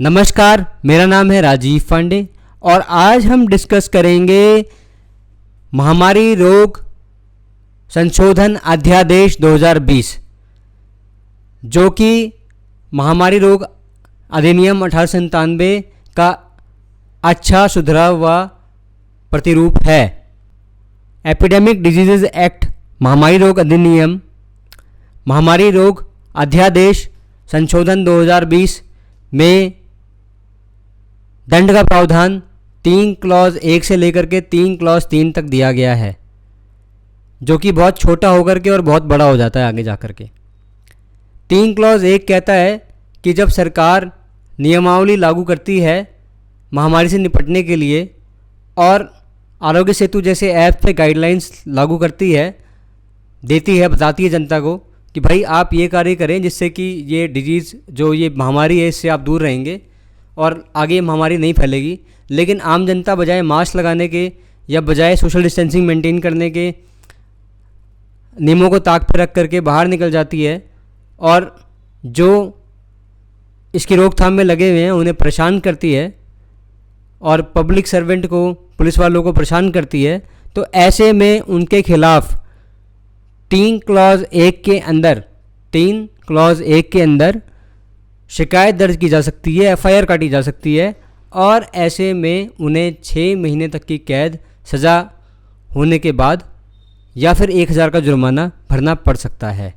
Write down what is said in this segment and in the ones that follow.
नमस्कार, मेरा नाम है राजीव पांडे और आज हम डिस्कस करेंगे महामारी रोग संशोधन अध्यादेश 2020 जो कि महामारी रोग अधिनियम 1897 का अच्छा सुधरा हुआ प्रतिरूप है। एपिडेमिक डिजीजेज एक्ट महामारी रोग अधिनियम महामारी रोग अध्यादेश संशोधन 2020 में दंड का प्रावधान 3 क्लॉज 1 से लेकर के 3 क्लॉज 3 तक दिया गया है, जो कि बहुत छोटा होकर के और बहुत बड़ा हो जाता है आगे जाकर के। 3 क्लॉज 1 कहता है कि जब सरकार नियमावली लागू करती है महामारी से निपटने के लिए और आरोग्य सेतु जैसे ऐप पे गाइडलाइंस लागू करती है, देती है, बताती है जनता को कि भाई आप ये कार्य करें जिससे कि ये डिजीज़ जो ये महामारी है इससे आप दूर रहेंगे और आगे ये महामारी नहीं फैलेगी। लेकिन आम जनता बजाय मास्क लगाने के या बजाय सोशल डिस्टेंसिंग मेंटेन करने के नियमों को ताक पर रख करके बाहर निकल जाती है और जो इसकी रोकथाम में लगे हुए हैं उन्हें परेशान करती है और पब्लिक सर्वेंट को, पुलिस वालों को परेशान करती है। तो ऐसे में उनके खिलाफ 3 क्लॉज 1 के अंदर शिकायत दर्ज की जा सकती है, एफआईआर काटी जा सकती है और ऐसे में उन्हें 6 महीने तक की कैद सज़ा होने के बाद या फिर 1000 का जुर्माना भरना पड़ सकता है।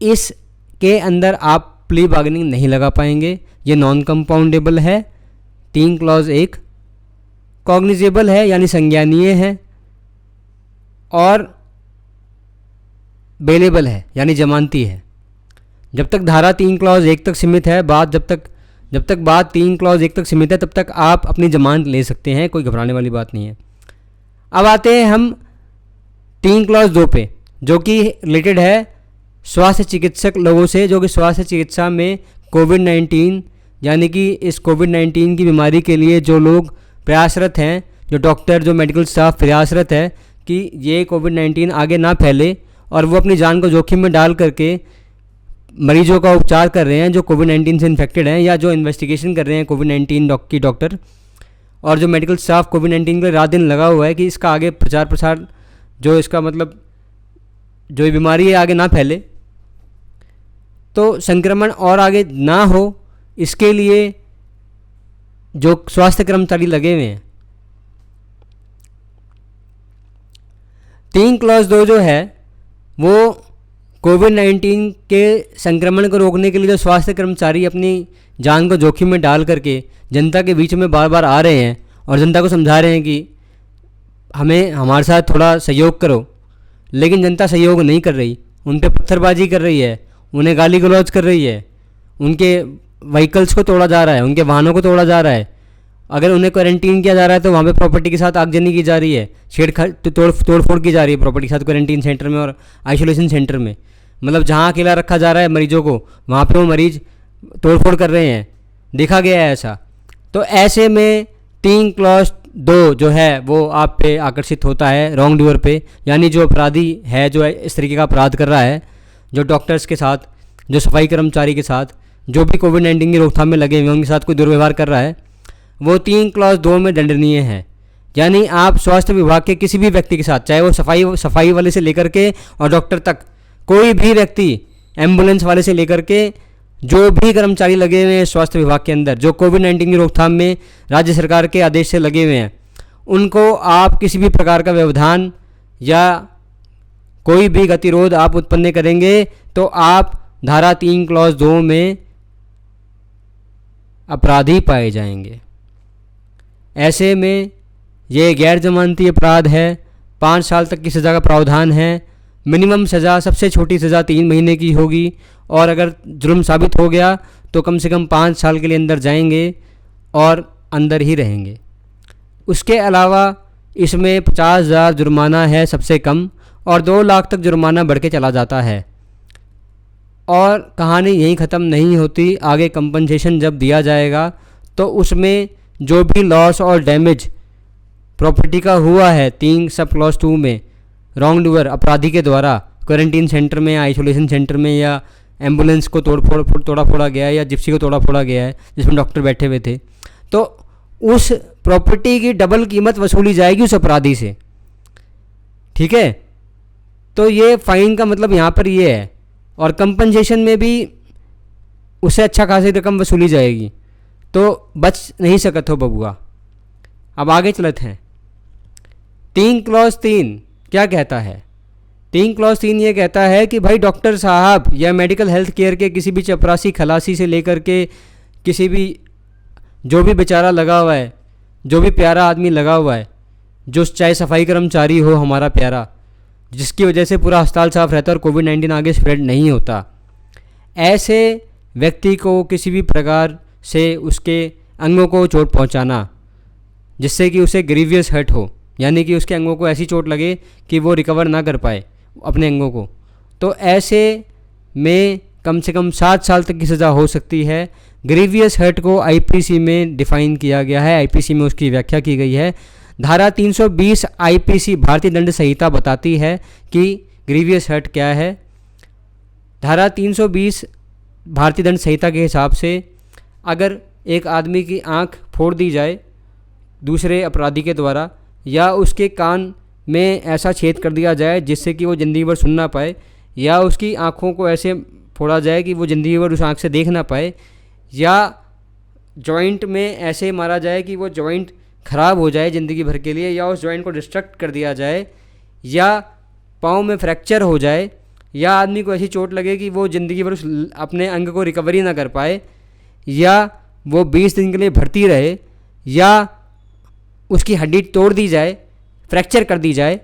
इसके अंदर आप प्ली बार्गेनिंग नहीं लगा पाएंगे, ये नॉन कंपाउंडेबल है। 3 क्लॉज 1 कॉग्निजेबल है यानी संज्ञानीय है और बेलेबल है यानी जमानती है। जब तक धारा 3 क्लॉज 1 तक सीमित है, जब तक बात 3 क्लॉज 1 तक सीमित है तब तक आप अपनी जमानत ले सकते हैं, कोई घबराने वाली बात नहीं है। अब आते हैं हम 3 क्लॉज 2 पे, जो कि रिलेटेड है स्वास्थ्य चिकित्सक लोगों से, जो कि स्वास्थ्य चिकित्सा में कोविड-19 यानी कि इस कोविड-19 की बीमारी के लिए जो लोग प्रयासरत हैं, जो डॉक्टर, जो मेडिकल स्टाफ प्रयासरत है कि ये कोविड-19 आगे ना फैले और वो अपनी जान को जोखिम में डाल करके मरीजों का उपचार कर रहे हैं जो कोविड-19 से इन्फेक्टेड हैं या जो इन्वेस्टिगेशन कर रहे हैं कोविड-19 की डॉक्टर और जो मेडिकल स्टाफ कोविड-19 के लिए रात दिन लगा हुआ है कि इसका आगे प्रचार प्रसार, जो इसका मतलब जो ये बीमारी है आगे ना फैले, तो संक्रमण और आगे ना हो, इसके लिए जो स्वास्थ्य कर्मचारी लगे हुए हैं। 3 क्लॉज 2 जो है वो कोविड-19 के संक्रमण को रोकने के लिए जो स्वास्थ्य कर्मचारी अपनी जान को जोखिम में डाल करके जनता के बीच में बार बार आ रहे हैं और जनता को समझा रहे हैं कि हमारे साथ थोड़ा सहयोग करो, लेकिन जनता सहयोग नहीं कर रही, उन पर पत्थरबाजी कर रही है, उन्हें गाली गलौज कर रही है, उनके व्हीकल्स को तोड़ा जा रहा है, उनके वाहनों को तोड़ा जा रहा है। अगर उन्हें क्वारंटीन किया जा रहा है तो वहाँ पे प्रॉपर्टी के साथ आगजनी की जा रही है, तोड़फोड़ की जा रही है प्रॉपर्टी के साथ क्वारंटीन सेंटर में और आइसोलेशन सेंटर में। मतलब जहाँ अकेला रखा जा रहा है मरीजों को, वहाँ पे वो मरीज तोड़फोड़ कर रहे हैं, देखा गया है ऐसा। तो ऐसे में 3 क्लॉज 2 जो है वो आप पे आकर्षित होता है, रॉन्ग डूअर पे, यानी जो अपराधी है, जो इस तरीके का अपराध कर रहा है, जो डॉक्टर्स के साथ, जो सफाई कर्मचारी के साथ, जो भी कोविड-19 की रोकथाम में लगे हुए उनके साथ कोई दुर्व्यवहार कर रहा है, वो 3 क्लॉज 2 में दंडनीय है। यानी आप स्वास्थ्य विभाग के किसी भी व्यक्ति के साथ, चाहे वो सफाई वाले से लेकर के और डॉक्टर तक, कोई भी व्यक्ति, एम्बुलेंस वाले से लेकर के जो भी कर्मचारी लगे हुए हैं स्वास्थ्य विभाग के अंदर, जो कोविड-19 की रोकथाम में राज्य सरकार के आदेश से लगे हुए हैं, उनको आप किसी भी प्रकार का व्यवधान या कोई भी गतिरोध आप उत्पन्न करेंगे तो आप धारा 3 क्लॉज 2 में अपराधी पाए जाएंगे। ऐसे में ये गैर जमानती अपराध है, 5 साल तक की सज़ा का प्रावधान है। मिनिमम सज़ा, सबसे छोटी सज़ा 3 महीने की होगी और अगर जुर्म साबित हो गया तो कम से कम 5 साल के लिए अंदर जाएंगे और अंदर ही रहेंगे। उसके अलावा इसमें 50,000 जुर्माना है सबसे कम और 2 लाख तक जुर्माना बढ़ के चला जाता है। और कहानी यहीं ख़त्म नहीं होती, आगे कंपनसेशन जब दिया जाएगा तो उसमें जो भी लॉस और डैमेज प्रॉपर्टी का हुआ है 3 सब क्लॉज 2 में रॉन्ग डूअर अपराधी के द्वारा क्वारंटीन सेंटर में, आइसोलेशन सेंटर में या एम्बुलेंस को तोड़ा फोड़ा गया है या जिप्सी को तोड़ा फोड़ा गया है जिसमें डॉक्टर बैठे हुए थे, तो उस प्रॉपर्टी की डबल कीमत वसूली जाएगी उस अपराधी से। ठीक है, तो ये फाइन का मतलब यहाँ पर ये है। और कंपनसेशन में भी उससे अच्छा खासी रकम वसूली जाएगी, तो बच नहीं सकत हो बबुआ। अब आगे चलते हैं। 3 क्लॉज 3 क्या कहता है? 3 क्लॉज 3 ये कहता है कि भाई डॉक्टर साहब या मेडिकल हेल्थ केयर के किसी भी चपरासी खलासी से लेकर के किसी भी जो भी बेचारा लगा हुआ है, जो भी प्यारा आदमी लगा हुआ है, जो चाहे सफाई कर्मचारी हो हमारा प्यारा, जिसकी वजह से पूरा अस्पताल साफ रहता है और कोविड-19 आगे स्प्रेड नहीं होता, ऐसे व्यक्ति को किसी भी प्रकार से उसके अंगों को चोट पहुंचाना जिससे कि उसे ग्रीवियस हर्ट हो, यानी कि उसके अंगों को ऐसी चोट लगे कि वो रिकवर ना कर पाए अपने अंगों को, तो ऐसे में कम से कम 7 साल तक की सज़ा हो सकती है। ग्रीवियस हर्ट को आईपीसी में डिफ़ाइन किया गया है, आईपीसी में उसकी व्याख्या की गई है। धारा 320 आईपीसी भारतीय दंड संहिता बताती है कि ग्रीवियस हर्ट क्या है। धारा 320 भारतीय दंड संहिता के हिसाब से अगर एक आदमी की आंख फोड़ दी जाए दूसरे अपराधी के द्वारा, या उसके कान में ऐसा छेद कर दिया जाए जिससे कि वो ज़िंदगी भर सुन ना पाए, या उसकी आँखों को ऐसे फोड़ा जाए कि वो ज़िंदगी भर उस आँख से देख ना पाए, या जॉइंट में ऐसे मारा जाए कि वो जॉइंट ख़राब हो जाए ज़िंदगी भर के लिए, या उस जॉइंट को डिस्ट्रक्ट कर दिया जाए, या पाँव में फ्रैक्चर हो जाए, या आदमी को ऐसी चोट लगे कि वो ज़िंदगी भर उस अपने अंग को रिकवरी ना कर पाए, या वो 20 दिन के लिए भर्ती रहे, या उसकी हड्डी तोड़ दी जाए, फ्रैक्चर कर दी जाए।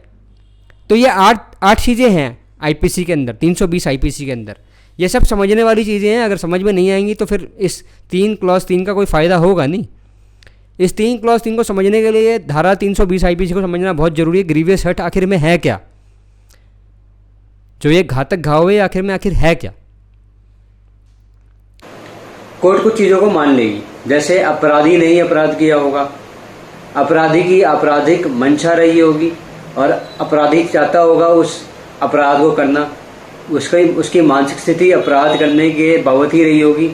तो ये 8 चीज़ें हैं आईपीसी के अंदर, 320 आईपीसी के अंदर। ये सब समझने वाली चीज़ें हैं, अगर समझ में नहीं आएंगी तो फिर इस 3 क्लॉज 3 का कोई फ़ायदा होगा नहीं। इस 3 क्लॉज 3 को समझने के लिए धारा 320 आईपीसी को समझना बहुत ज़रूरी है। ग्रीवियस हर्ट आखिर में है क्या, जो ये घातक घाव है आखिर है क्या। कोर्ट कुछ चीज़ों को मान लेगी, जैसे अपराधी ने ही अपराध किया होगा, अपराधी की आपराधिक मंशा रही होगी और अपराधी चाहता होगा उस अपराध को करना, उसकी मानसिक स्थिति अपराध करने के बाबत ही रही होगी,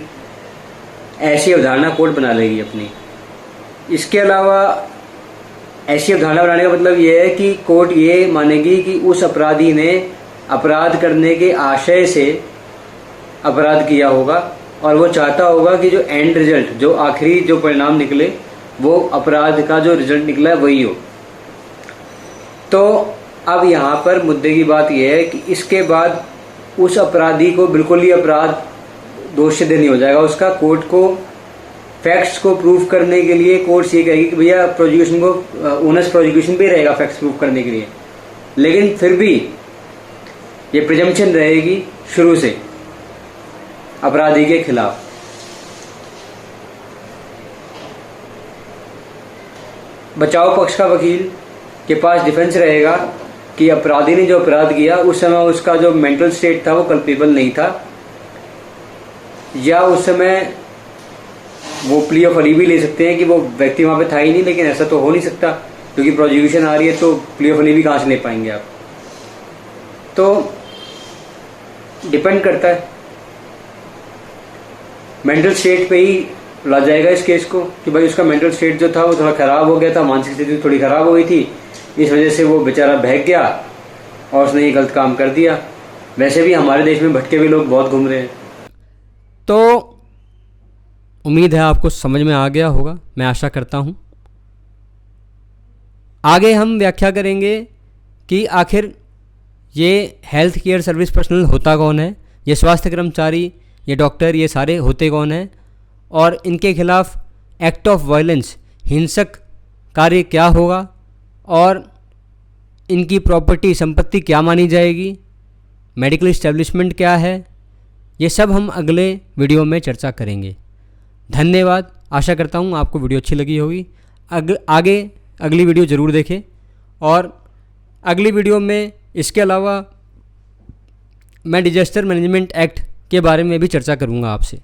ऐसी अवधारणा कोर्ट बना लेगी अपनी। इसके अलावा ऐसी अवधारणा बनाने का मतलब ये है कि कोर्ट ये मानेगी कि उस अपराधी ने अपराध करने के आशय से अपराध किया होगा और वो चाहता होगा कि जो एंड रिजल्ट, जो आखिरी जो परिणाम निकले, वो अपराध का जो रिजल्ट निकला है वही हो। तो अब यहाँ पर मुद्दे की बात यह है कि इसके बाद उस अपराधी को बिल्कुल ही अपराध दोषसिद्ध नहीं हो जाएगा उसका। कोर्ट को फैक्ट्स को प्रूव करने के लिए कोर्ट ये कहेगी कि भैया प्रोसिक्यूशन को ओनस प्रोसिक्यूशन पे रहेगा फैक्ट्स प्रूव करने के लिए, लेकिन फिर भी ये प्रिजम्पशन रहेगी शुरू से अपराधी के खिलाफ। बचाव पक्ष का वकील के पास डिफेंस रहेगा कि अपराधी ने जो अपराध किया उस समय उसका जो मेंटल स्टेट था वो कल्पेबल नहीं था, या उस समय वो प्ली ऑफ अली भी ले सकते हैं कि वो व्यक्ति वहां पे था ही नहीं, लेकिन ऐसा तो हो नहीं सकता क्योंकि प्रोसिक्यूशन आ रही है, तो प्ली ऑफ अली भी कहां से ले पाएंगे आप। तो डिपेंड करता है, मेंटल स्टेट पे ही ला जाएगा इस केस को कि भाई उसका मेंटल स्टेट जो था वो थोड़ा खराब हो गया था, मानसिक स्थिति थोड़ी खराब हो गई थी, इस वजह से वो बेचारा बहक गया और उसने ये गलत काम कर दिया। वैसे भी हमारे देश में भटके हुए लोग बहुत घूम रहे हैं। तो उम्मीद है आपको समझ में आ गया होगा, मैं आशा करता हूँ। आगे हम व्याख्या करेंगे कि आखिर ये हेल्थ केयर सर्विस पर्सनल होता कौन है, ये स्वास्थ्य कर्मचारी, ये डॉक्टर, ये सारे होते कौन हैं, और इनके खिलाफ एक्ट ऑफ वायलेंस, हिंसक कार्य क्या होगा, और इनकी प्रॉपर्टी संपत्ति क्या मानी जाएगी, मेडिकल इस्टेब्लिशमेंट क्या है, ये सब हम अगले वीडियो में चर्चा करेंगे। धन्यवाद। आशा करता हूँ आपको वीडियो अच्छी लगी होगी। आगे अगली वीडियो ज़रूर देखें, और अगली वीडियो में इसके अलावा मैं डिजास्टर मैनेजमेंट एक्ट के बारे में भी चर्चा करूँगा आपसे।